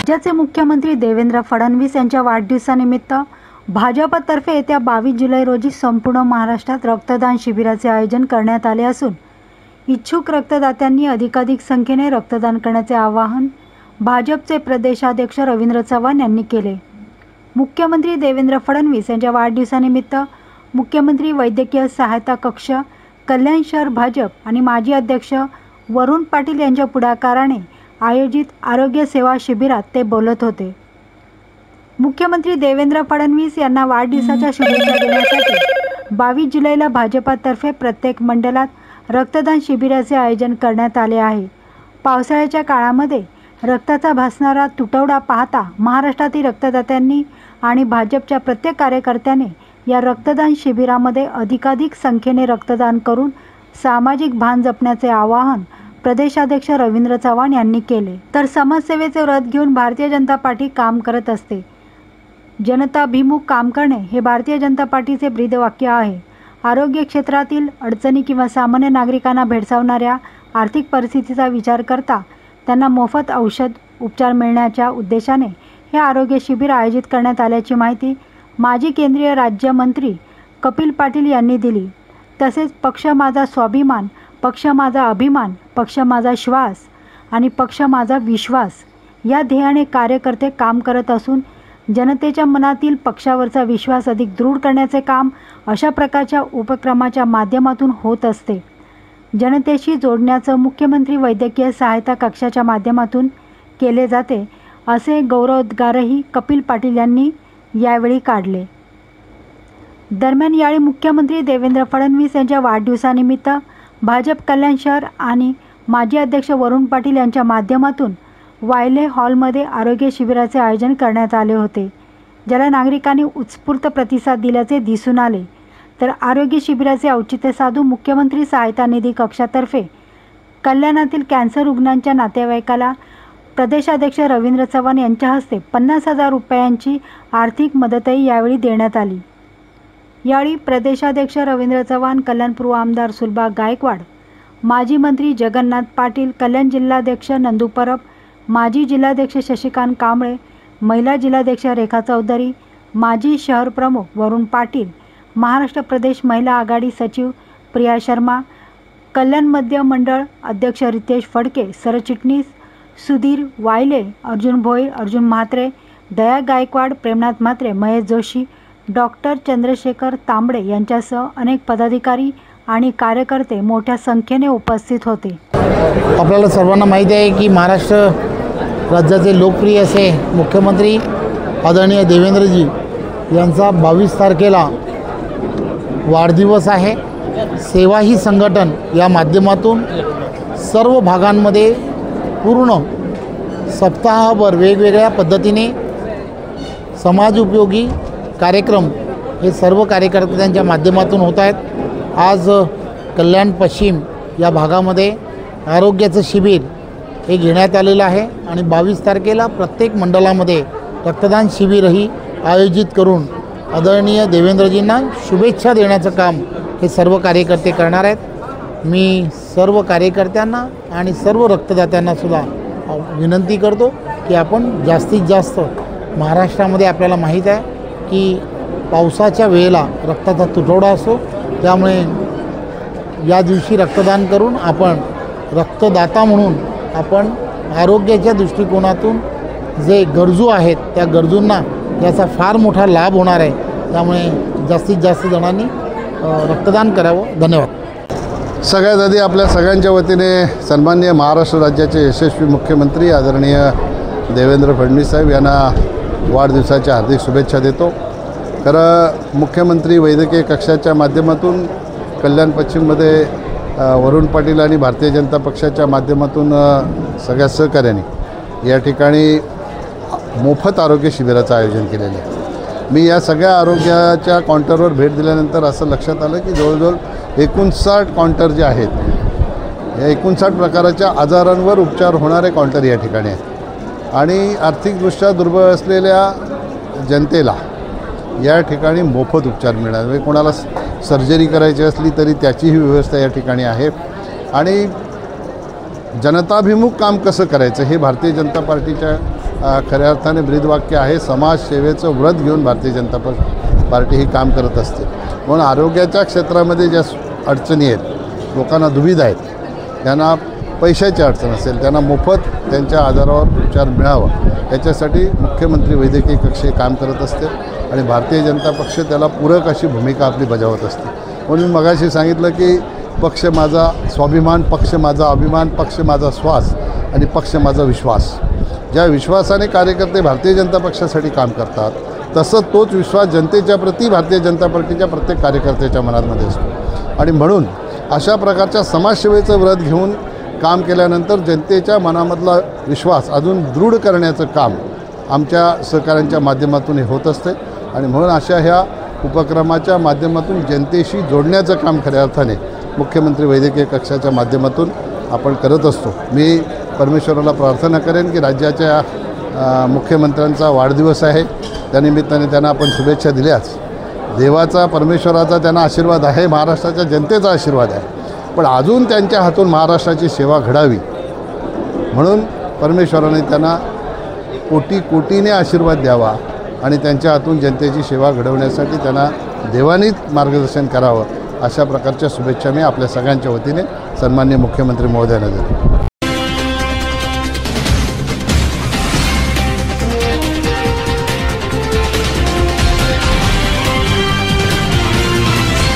राज्याचे मुख्यमंत्री देवेंद्र फडणवीस यांच्या वाढदिवसानिमित्त भाजपतर्फे येत्या 22 जुलै रोजी संपूर्ण महाराष्ट्रात रक्तदान शिबिराचे आयोजन करण्यात आले असून इच्छुक रक्तदात्यांनी अधिकाधिक संख्येने रक्तदान करण्याचे आवाहन भाजपचे प्रदेशाध्यक्ष रवींद्र चव्हाण यांनी केले। मुख्यमंत्री देवेंद्र फडणवीस यांच्या वाढदिवसानिमित्त मुख्यमंत्री वैद्यकीय सहायता कक्ष, कल्याण शहर भाजप आणि माजी अध्यक्ष वरुण पाटील यांच्या पुढाकाराने आयोजित आरोग्य सेवा शिबिरात ते बोलत होते। मुख्यमंत्री देवेंद्र फडणवीस यांना वाढदिवसाच्या शुभेच्छा देण्यासाठी 22 जुलैला भाजपातर्फे प्रत्येक मंडलात रक्तदान शिबिराचे आयोजन करण्यात आले आहे। पावसाळ्याच्या काळामध्ये रक्ताचा भासणारा तुटवडा पाहता महाराष्ट्रातील रक्तदात्यांनी आणि भाजपच्या प्रत्येक कार्यकर्त्याने या रक्तदान शिबिरामध्ये अधिकाधिक संख्येने रक्तदान करून सामाजिक भान जपण्याचे आवाहन प्रदेशाध्यक्ष रवींद्र चव्हाण यांनी केले। तर समाजसेवेचे व्रत घेऊन भारतीय जनता पार्टी काम करत असते। जनताभिमुख काम करणे हे भारतीय जनता पार्टीचे ब्रीदवाक्य आहे। आरोग्य क्षेत्रातील अडचणी किंवा सामान्य नागरिकांना भेडसावणाऱ्या आर्थिक परिस्थितीचा विचार करता त्यांना मोफत औषध उपचार मिळण्याच्या उद्देशाने हे आरोग्य शिबिर आयोजित करण्यात आल्याची माहिती माजी केंद्रीय राज्यमंत्री कपिल पाटील यांनी दिली। तसेच पक्ष माझा स्वाभिमान, पक्ष माझा अभिमान, पक्ष माझा श्वास आणि पक्ष माझा विश्वास या ध्येयाने कार्यकर्ते काम करत असून जनतेच्या मनातील पक्षावरचा विश्वास अधिक दृढ करण्याचे काम अशा प्रकारच्या उपक्रमाच्या माध्यमातून होत असते। जनतेशी जोडण्याचं मुख्यमंत्री वैद्यकीय सहायता कक्षाच्या माध्यमातून केले जाते, असे गौरवोद्गारही कपिल पाटील यांनी यावेळी काढले। दरम्यान यावेळी मुख्यमंत्री देवेंद्र फडणवीस यांच्या वाढदिवसानिमित्त भाजप कल्याण शहर आणि माजी अध्यक्ष वरुण पाटील यांच्या माध्यमातून वायले हॉलमध्ये आरोग्य शिबिराचे आयोजन करण्यात आले होते, ज्याला नागरिकांनी उत्स्फूर्त प्रतिसाद दिल्याचे दिसून आले। तर आरोग्य शिबिराचे औचित्य साधून मुख्यमंत्री सहायता निधी कक्षातर्फे कल्याणातील कॅन्सर रुग्णांच्या नातेवाईकाला प्रदेशाध्यक्ष रवींद्र चव्हाण यांच्या हस्ते 50,000 रुपयांची आर्थिक मदतही यावेळी देण्यात आली। यावेळी प्रदेशाध्यक्ष रवींद्र चव्हाण, कल्याण पूर्व आमदार सुलभा गायकवाड, माजी मंत्री जगन्नाथ पाटील, कल्याण जिल्हाध्यक्ष नंदू परब, माजी जिल्हाध्यक्ष शशिकांत कांबळे, महिला जिल्हाध्यक्ष रेखा चौधरी, माजी शहर प्रमुख वरुण पाटील, महाराष्ट्र प्रदेश महिला आघाडी सचिव प्रिया शर्मा, कल्याण मध्य मंडळ अध्यक्ष रितेश फडके, सरचिटणीस सुधीर वायले, अर्जुन भोईर, अर्जुन म्हात्रे, दया गायकवाड, प्रेमनाथ म्हात्रे, महेश जोशी, डॉक्टर चंद्रशेखर तांबडे यांच्यासह अनेक पदाधिकारी आणि कार्यकर्ते मोठ्या संख्येने उपस्थित होते। आपल्याला सर्वांना माहिती आहे की महाराष्ट्र राज्याचे लोकप्रिय असे मुख्यमंत्री आदरणीय देवेंद्रजी यांचा 22 तारखेला वाढदिवस आहे। सेवा ही संघटन या माध्यमातून सर्व भागांमध्ये पूर्ण सप्ताहभर वेगवेगळ्या पद्धतीने समाज उपयोगी कार्यक्रम हे सर्व कार्यकर्त्यांच्या माध्यमातून होत आहेत। आज कल्याण पश्चिम या भागामध्ये आरोग्याचं शिबिर हे घेण्यात आलेलं आहे आणि 22 तारखेला प्रत्येक मंडळामध्ये रक्तदान शिबिरही आयोजित करून आदरणीय देवेंद्रजींना शुभेच्छा देण्याचं काम हे सर्व कार्यकर्ते करणार आहेत। मी सर्व कार्यकर्त्यांना आणि सर्व रक्तदात्यांना सुद्धा विनंती करतो की आपण जास्तीत जास्त महाराष्ट्रामध्ये आपल्याला माहीत आहे की पावसाच्या वेळेला रक्ताचा तुटवडा असतो, त्यामुळे या दिवशी रक्तदान करून आपण रक्तदाता म्हणून आपण आरोग्याच्या दृष्टिकोनातून जे गरजू आहेत त्या गरजूंना याचा फार मोठा लाभ होणार आहे। त्यामुळे जास्तीत जास्त जणांनी रक्तदान करावं। धन्यवाद। सगळ्यात आधी आपल्या सगळ्यांच्या वतीने सन्माननीय महाराष्ट्र राज्याचे यशस्वी मुख्यमंत्री आदरणीय देवेंद्र फडणवीस साहेब यांना वाढदिवसाच्या हार्दिक शुभेच्छा देतो। खरं मुख्यमंत्री वैद्यकीय कक्षाच्या माध्यमातून कल्याण पश्चिममध्ये वरुण पाटील आणि भारतीय जनता पक्षाच्या माध्यमातून सगळ्या सहकार्याने या ठिकाणी मोफत आरोग्य शिबिराचं आयोजन केलेलं आहे। मी या सगळ्या आरोग्याच्या काउंटरवर भेट दिल्यानंतर असं लक्षात आलं की जवळजवळ 59 काउंटर जे आहेत या 59 प्रकारच्या आजारांवर उपचार होणारे काउंटर या ठिकाणी आहेत आणि आर्थिकदृष्ट्या दुर्बळ असलेल्या जनतेला या ठिकाणी मोफत उपचार मिळणार। म्हणजे कोणाला सर्जरी करायची असली तरी त्याचीही व्यवस्था या ठिकाणी आहे आणि जनताभिमुख काम कसं करायचं हे भारतीय जनता पार्टीच्या खऱ्या अर्थाने ब्रीदवाक्य आहे. समाजसेवेचं व्रत घेऊन भारतीय जनता पार्टी ही काम करत असते. म्हणून आरोग्याच्या क्षेत्रामध्ये ज्या अडचणी आहेत, लोकांना दुविधा आहेत, त्यांना पैशाची अडचण असेल, त्यांना मोफत त्यांच्या आजारावर उपचार मिळावा, याच्यासाठी मुख्यमंत्री वैद्यकीय कक्ष हे काम करत असते आणि भारतीय जनता पक्ष त्याला पूरक अशी भूमिका आपली बजावत असते. म्हणून मगाशी सांगितलं की पक्ष माझा स्वाभिमान, पक्ष माझा अभिमान, पक्ष माझा श्वास आणि पक्ष माझा विश्वास. ज्या विश्वासाने कार्यकर्ते भारतीय जनता पक्षासाठी काम करतात, तसं तोच विश्वास जनतेच्या प्रती भारतीय जनता पार्टीच्या प्रत्येक कार्यकर्त्याच्या मनामध्ये असतो. आणि म्हणून अशा प्रकारच्या समाजसेवेचं व्रत घेऊन काम केल्यानंतर जनतेच्या मनामधला विश्वास अजून दृढ करण्याचं काम आमच्या सहकाऱ्यांच्या माध्यमातून हे होत असते. आणि म्हणून अशा ह्या उपक्रमाच्या माध्यमातून जनतेशी जोडण्याचं काम खऱ्या अर्थाने मुख्यमंत्री वैद्यकीय कक्षाच्या माध्यमातून आपण करत असतो. मी परमेश्वराला प्रार्थना करेन की राज्याच्या मुख्यमंत्र्यांचा वाढदिवस आहे, त्यानिमित्ताने त्यांना आपण शुभेच्छा दिल्याच. देवाचा, परमेश्वराचा त्यांना आशीर्वाद आहे, महाराष्ट्राच्या जनतेचा आशीर्वाद आहे. पण अजून त्यांच्या हातून महाराष्ट्राची सेवा घडावी म्हणून परमेश्वराने त्यांना कोटीने आशीर्वाद द्यावा आणि त्यांच्या हातून जनतेची सेवा घडवण्यासाठी त्यांना देवानीच मार्गदर्शन करावं, अशा प्रकारच्या शुभेच्छा मी आपल्या सगळ्यांच्या वतीने सन्माननीय मुख्यमंत्री महोदयांना देतो.